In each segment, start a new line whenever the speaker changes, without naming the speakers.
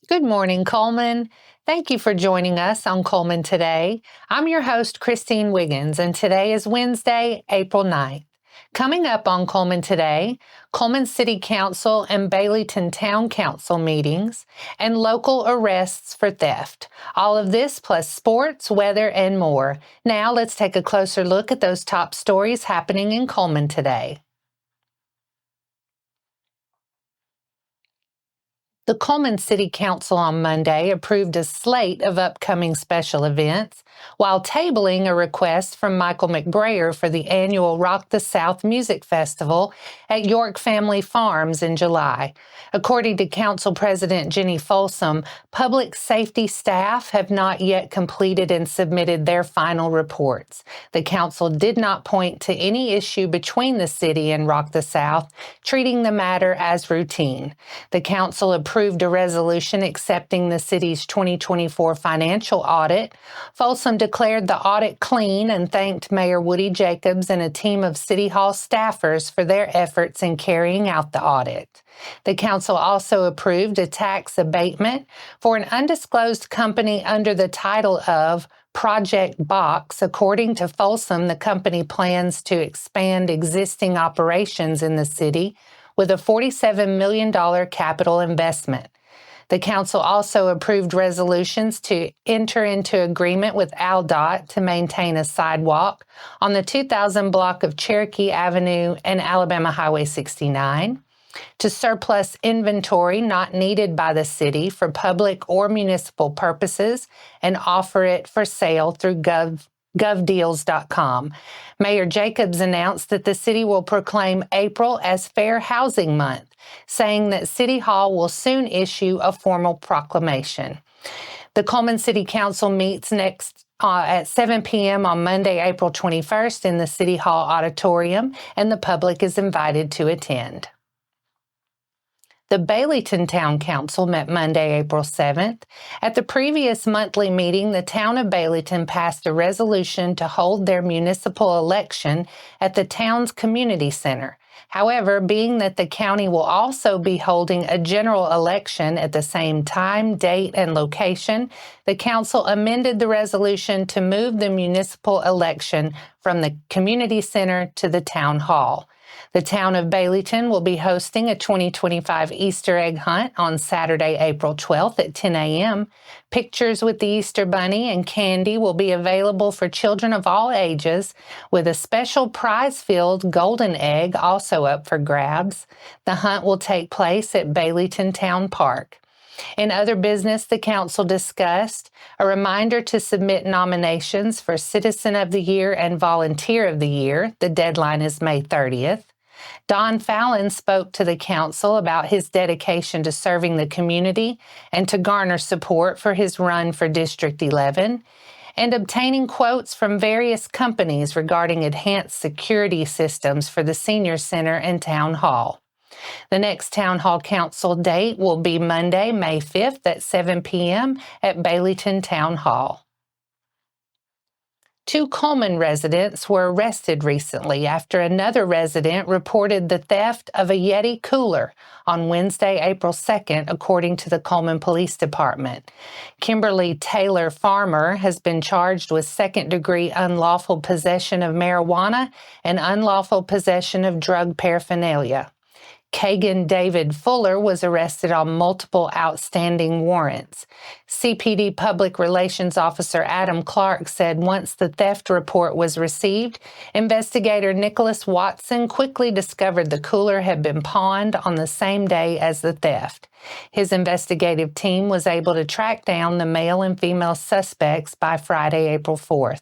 Good morning, Cullman. Thank you for joining us on Cullman Today. I'm your host, Christine Wiggins, and today is Wednesday, April 9th. Coming up on Cullman Today, Cullman City Council and Baileyton Town Council meetings, and local arrests for theft. All of this plus sports, weather, and more. Now let's take a closer look at those top stories happening in Cullman today. The Cullman City Council on Monday approved a slate of upcoming special events while tabling a request from Michael McBrayer for the annual Rock the South Music Festival at York Family Farms in July. According to Council President Jenny Folsom, public safety staff have not yet completed and submitted their final reports. The council did not point to any issue between the city and Rock the South, treating the matter as routine. The council approved a resolution accepting the city's 2024 financial audit. Folsom declared the audit clean and thanked Mayor Woody Jacobs and a team of City Hall staffers for their efforts in carrying out the audit. The council also approved a tax abatement for an undisclosed company under the title of Project Box. According to Folsom, the company plans to expand existing operations in the city with a $47 million capital investment. The council also approved resolutions to enter into agreement with AlDOT to maintain a sidewalk on the 2000 block of Cherokee Avenue and Alabama Highway 69, to surplus inventory not needed by the city for public or municipal purposes and offer it for sale through govdeals.com. Mayor Jacobs announced that the city will proclaim April as Fair Housing Month, saying that City Hall will soon issue a formal proclamation. The Cullman City Council meets next at 7 p.m. on Monday, April 21st in the City Hall auditorium, and the public is invited to attend. The Baileyton Town Council met Monday, April 7th. At the previous monthly meeting, the town of Baileyton passed a resolution to hold their municipal election at the town's community center. However, being that the county will also be holding a general election at the same time, date, and location, the council amended the resolution to move the municipal election from the community center to the town hall. The town of Baileyton will be hosting a 2025 Easter egg hunt on Saturday, April 12th at 10 a.m. Pictures with the Easter Bunny and candy will be available for children of all ages, with a special prize-filled golden egg also up for grabs. The hunt will take place at Baileyton Town Park. In other business, the council discussed a reminder to submit nominations for Citizen of the Year and Volunteer of the Year. The deadline is May 30th. Don Fallon spoke to the council about his dedication to serving the community and to garner support for his run for District 11, and obtaining quotes from various companies regarding enhanced security systems for the Senior Center and Town Hall. The next Town Hall Council date will be Monday, May 5th at 7 p.m. at Baileyton Town Hall. 2 Cullman residents were arrested recently after another resident reported the theft of a Yeti cooler on Wednesday, April 2nd, according to the Cullman Police Department. Kimberly Taylor Farmer has been charged with second-degree unlawful possession of marijuana and unlawful possession of drug paraphernalia. Kagan David Fuller was arrested on multiple outstanding warrants. CPD Public Relations Officer Adam Clark said once the theft report was received, investigator Nicholas Watson quickly discovered the cooler had been pawned on the same day as the theft. His investigative team was able to track down the male and female suspects by Friday, April 4th.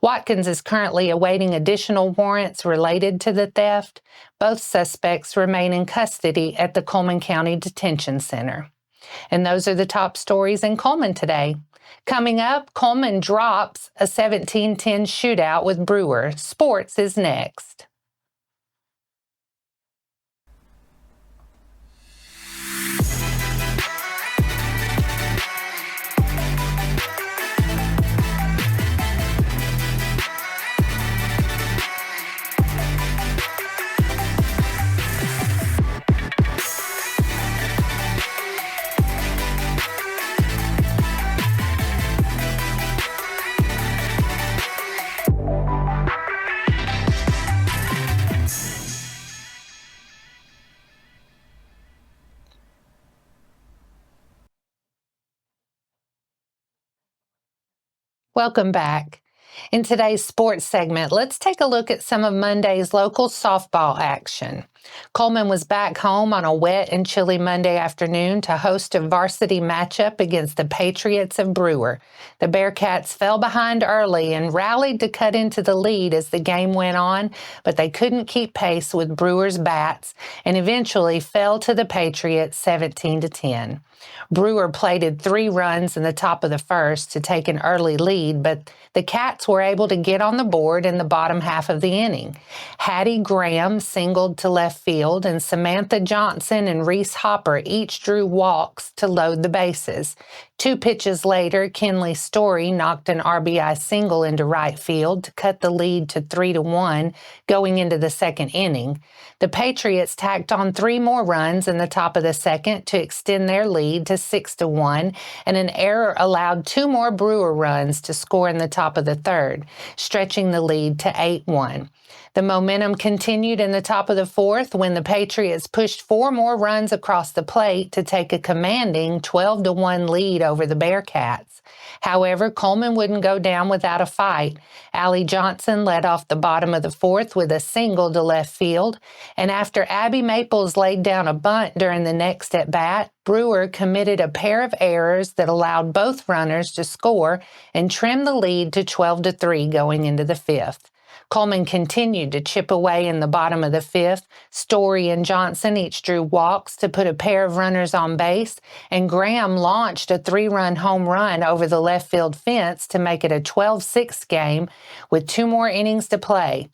Watkins is currently awaiting additional warrants related to the theft. Both suspects remain in custody at the Cullman County Detention Center. And those are the top stories in Cullman today. Coming up, Cullman drops a 17-10 shootout with Brewer. Sports is next. Welcome back. In today's sports segment, let's take a look at some of Monday's local softball action. Cullman was back home on a wet and chilly Monday afternoon to host a varsity matchup against the Patriots of Brewer. The Bearcats fell behind early and rallied to cut into the lead as the game went on, but they couldn't keep pace with Brewer's bats and eventually fell to the Patriots 17-10. Brewer plated 3 runs in the top of the first to take an early lead, but the Cats were able to get on the board in the bottom half of the inning. Hattie Graham singled to left field, and Samantha Johnson and Reese Hopper each drew walks to load the bases. 2 pitches later, Kenley Story knocked an RBI single into right field to cut the lead to 3-1 going into the second inning. The Patriots tacked on 3 more runs in the top of the second to extend their lead to 6-1, and an error allowed 2 more Brewer runs to score in the top of the third, stretching the lead to 8-1. The momentum continued in the top of the fourth when the Patriots pushed 4 more runs across the plate to take a commanding 12-1 lead over the Bearcats. However, Cullman wouldn't go down without a fight. Allie Johnson led off the bottom of the fourth with a single to left field, and after Abby Maples laid down a bunt during the next at-bat, Brewer committed a pair of errors that allowed both runners to score and trim the lead to 12-3 going into the fifth. Cullman continued to chip away in the bottom of the fifth. Story and Johnson each drew walks to put a pair of runners on base, and Graham launched a 3-run home run over the left field fence to make it a 12-6 game with 2 more innings to play.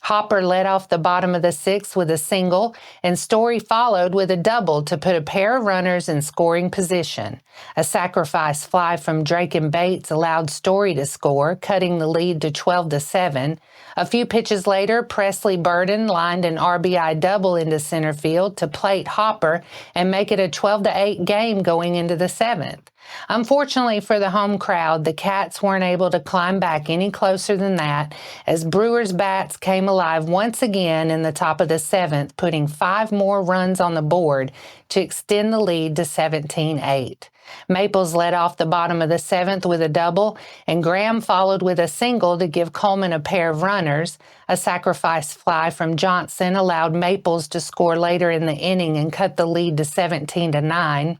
Hopper led off the bottom of the sixth with a single, and Story followed with a double to put a pair of runners in scoring position. A sacrifice fly from Drake and Bates allowed Story to score, cutting the lead to 12-7. A few pitches later, Presley Burden lined an RBI double into center field to plate Hopper and make it a 12-8 game going into the seventh. Unfortunately for the home crowd, the Cats weren't able to climb back any closer than that as Brewer's bats came alive once again in the top of the seventh, putting 5 more runs on the board to extend the lead to 17-8. Maples led off the bottom of the seventh with a double, and Graham followed with a single to give Cullman a pair of runners. A sacrifice fly from Johnson allowed Maples to score later in the inning and cut the lead to 17-9.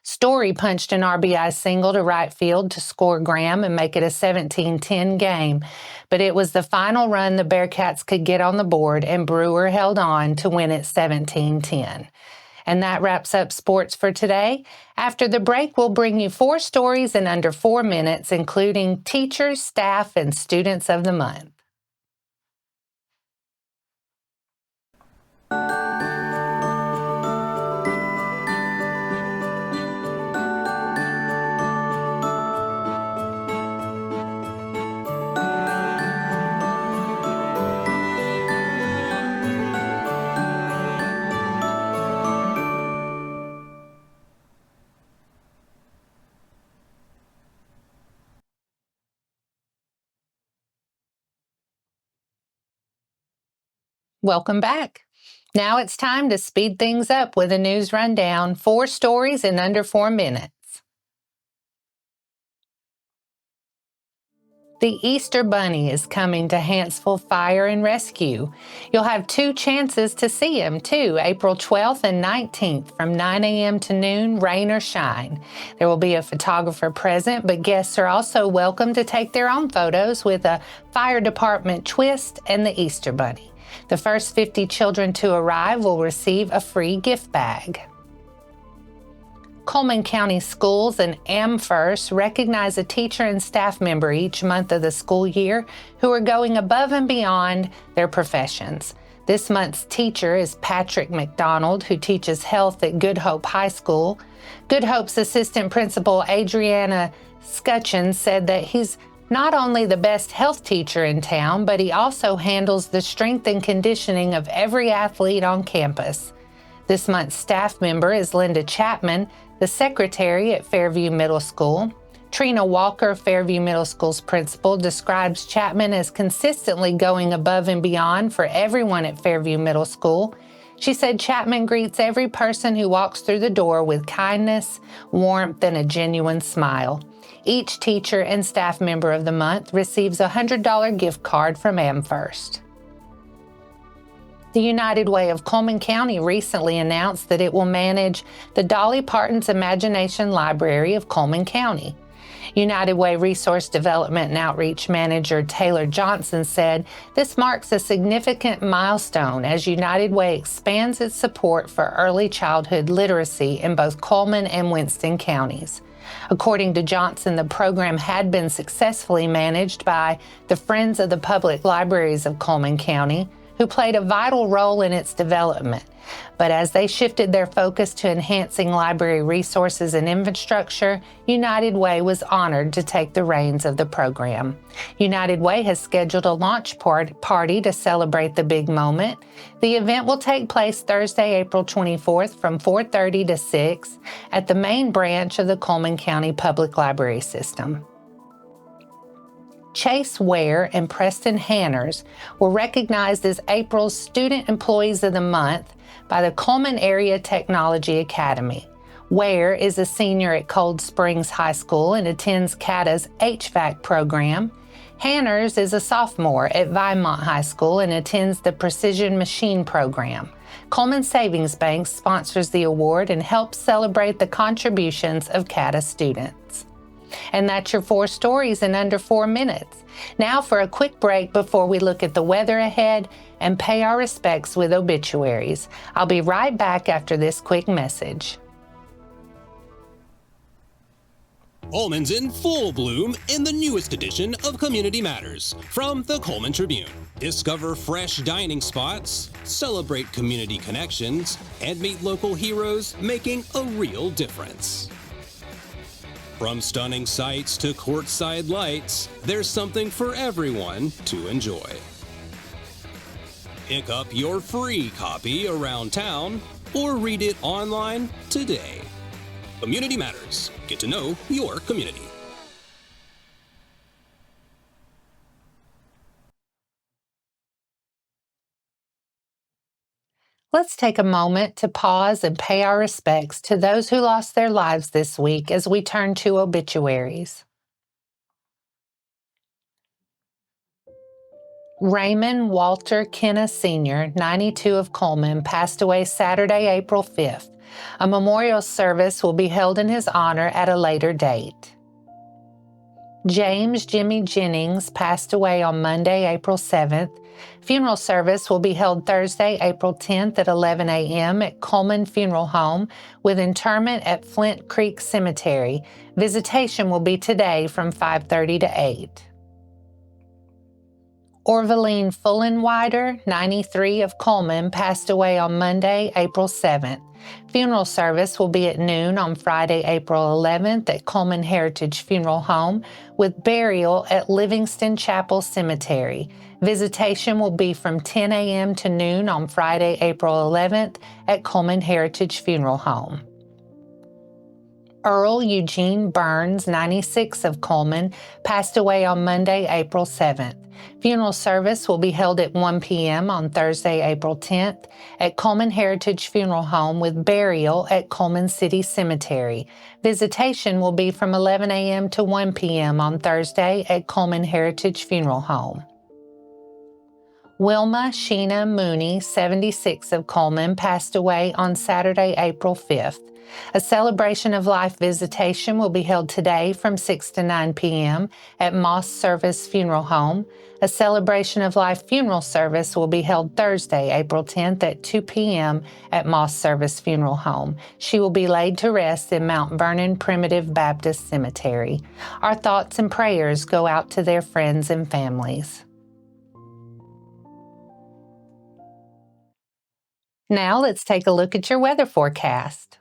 Story punched an RBI single to right field to score Graham and make it a 17-10 game, but it was the final run the Bearcats could get on the board, and Brewer held on to win it 17-10. And that wraps up sports for today. After the break, we'll bring you 4 stories in under 4 minutes, including teachers, staff, and students of the month. Welcome back. Now it's time to speed things up with a news rundown. 4 stories in under 4 minutes. The Easter Bunny is coming to Hanceville Fire and Rescue. You'll have 2 chances to see him, too, April 12th and 19th from 9 a.m. to noon, rain or shine. There will be a photographer present, but guests are also welcome to take their own photos with a fire department twist and the Easter Bunny. The first 50 children to arrive will receive a free gift bag. Cullman County Schools and AmFirst recognize a teacher and staff member each month of the school year who are going above and beyond their professions. This month's teacher is Patrick McDonald, who teaches health at Good Hope High School. Good Hope's assistant principal, Adriana Scutcheon, said that he's not only the best health teacher in town, but he also handles the strength and conditioning of every athlete on campus. This month's staff member is Linda Chapman, the secretary at Fairview Middle School. Trina Walker, Fairview Middle School's principal, describes Chapman as consistently going above and beyond for everyone at Fairview Middle School. She said Chapman greets every person who walks through the door with kindness, warmth, and a genuine smile. Each teacher and staff member of the month receives a $100 gift card from AmFirst. The United Way of Cullman County recently announced that it will manage the Dolly Parton's Imagination Library of Cullman County. United Way Resource Development and Outreach Manager Taylor Johnson said this marks a significant milestone as United Way expands its support for early childhood literacy in both Cullman and Winston counties. According to Johnson, the program had been successfully managed by the Friends of the Public Libraries of Cullman County, who played a vital role in its development. But as they shifted their focus to enhancing library resources and infrastructure, United Way was honored to take the reins of the program. United Way has scheduled a launch party to celebrate the big moment. The event will take place Thursday, April 24th from 4:30 to 6 at the main branch of the Cullman County Public Library System. Chase Ware and Preston Hanners were recognized as April's Student Employees of the Month by the Cullman Area Technology Academy. Ware is a senior at Cold Springs High School and attends CATA's HVAC program. Hanners is a sophomore at Vinemont High School and attends the Precision Machine program. Cullman Savings Bank sponsors the award and helps celebrate the contributions of CATA students. And that's your 4 stories in under 4 minutes. Now for a quick break before we look at the weather ahead and pay our respects with obituaries. I'll be right back after this quick message.
Cullman's in full bloom in the newest edition of Community Matters from the Cullman Tribune. Discover fresh dining spots, celebrate community connections, and meet local heroes making a real difference. From stunning sights to courtside lights, there's something for everyone to enjoy. Pick up your free copy around town or read it online today. Community Matters. Get to know your community.
Let's take a moment to pause and pay our respects to those who lost their lives this week as we turn to obituaries. Raymond Walter Kenna Sr., 92 of Cullman, passed away Saturday, April 5th. A memorial service will be held in his honor at a later date. James Jimmy Jennings passed away on Monday, April 7th. Funeral service will be held Thursday, April 10th at 11 a.m. at Cullman Funeral Home with interment at Flint Creek Cemetery. Visitation will be today from 5:30 to 8. Orvaline Fullenwider, 93 of Cullman, passed away on Monday, April 7th. Funeral service will be at noon on Friday, April 11th at Cullman Heritage Funeral Home with burial at Livingston Chapel Cemetery. Visitation will be from 10 a.m. to noon on Friday, April 11th at Cullman Heritage Funeral Home. Earl Eugene Burns, 96 of Cullman, passed away on Monday, April 7th. Funeral service will be held at 1 p.m. on Thursday, April 10th at Cullman Heritage Funeral Home with burial at Cullman City Cemetery. Visitation will be from 11 a.m. to 1 p.m. on Thursday at Cullman Heritage Funeral Home. Wilma Sheena Mooney, 76 of Cullman, passed away on Saturday, April 5th. A celebration of life visitation will be held today from 6 to 9 p.m. at Moss Service Funeral Home. A celebration of life funeral service will be held Thursday, April 10th at 2 p.m. at Moss Service Funeral Home. She will be laid to rest in Mount Vernon Primitive Baptist Cemetery. Our thoughts and prayers go out to their friends and families. Now let's take a look at your weather forecast.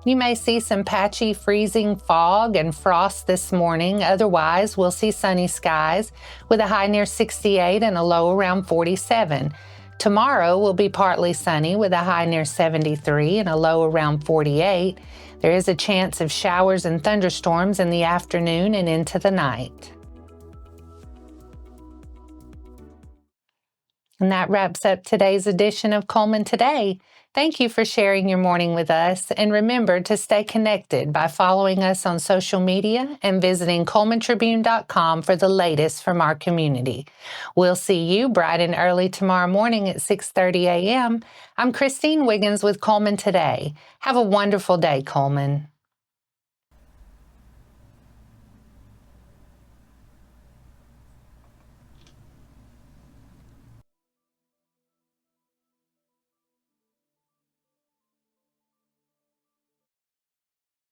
You may see some patchy freezing fog and frost this morning. Otherwise, we'll see sunny skies with a high near 68 and a low around 47. Tomorrow will be partly sunny with a high near 73 and a low around 48. There is a chance of showers and thunderstorms in the afternoon and into the night. And that wraps up today's edition of Cullman Today. Thank you for sharing your morning with us. And remember to stay connected by following us on social media and visiting CullmanTribune.com for the latest from our community. We'll see you bright and early tomorrow morning at 6:30 a.m. I'm Christine Wiggins with Cullman Today. Have a wonderful day, Cullman.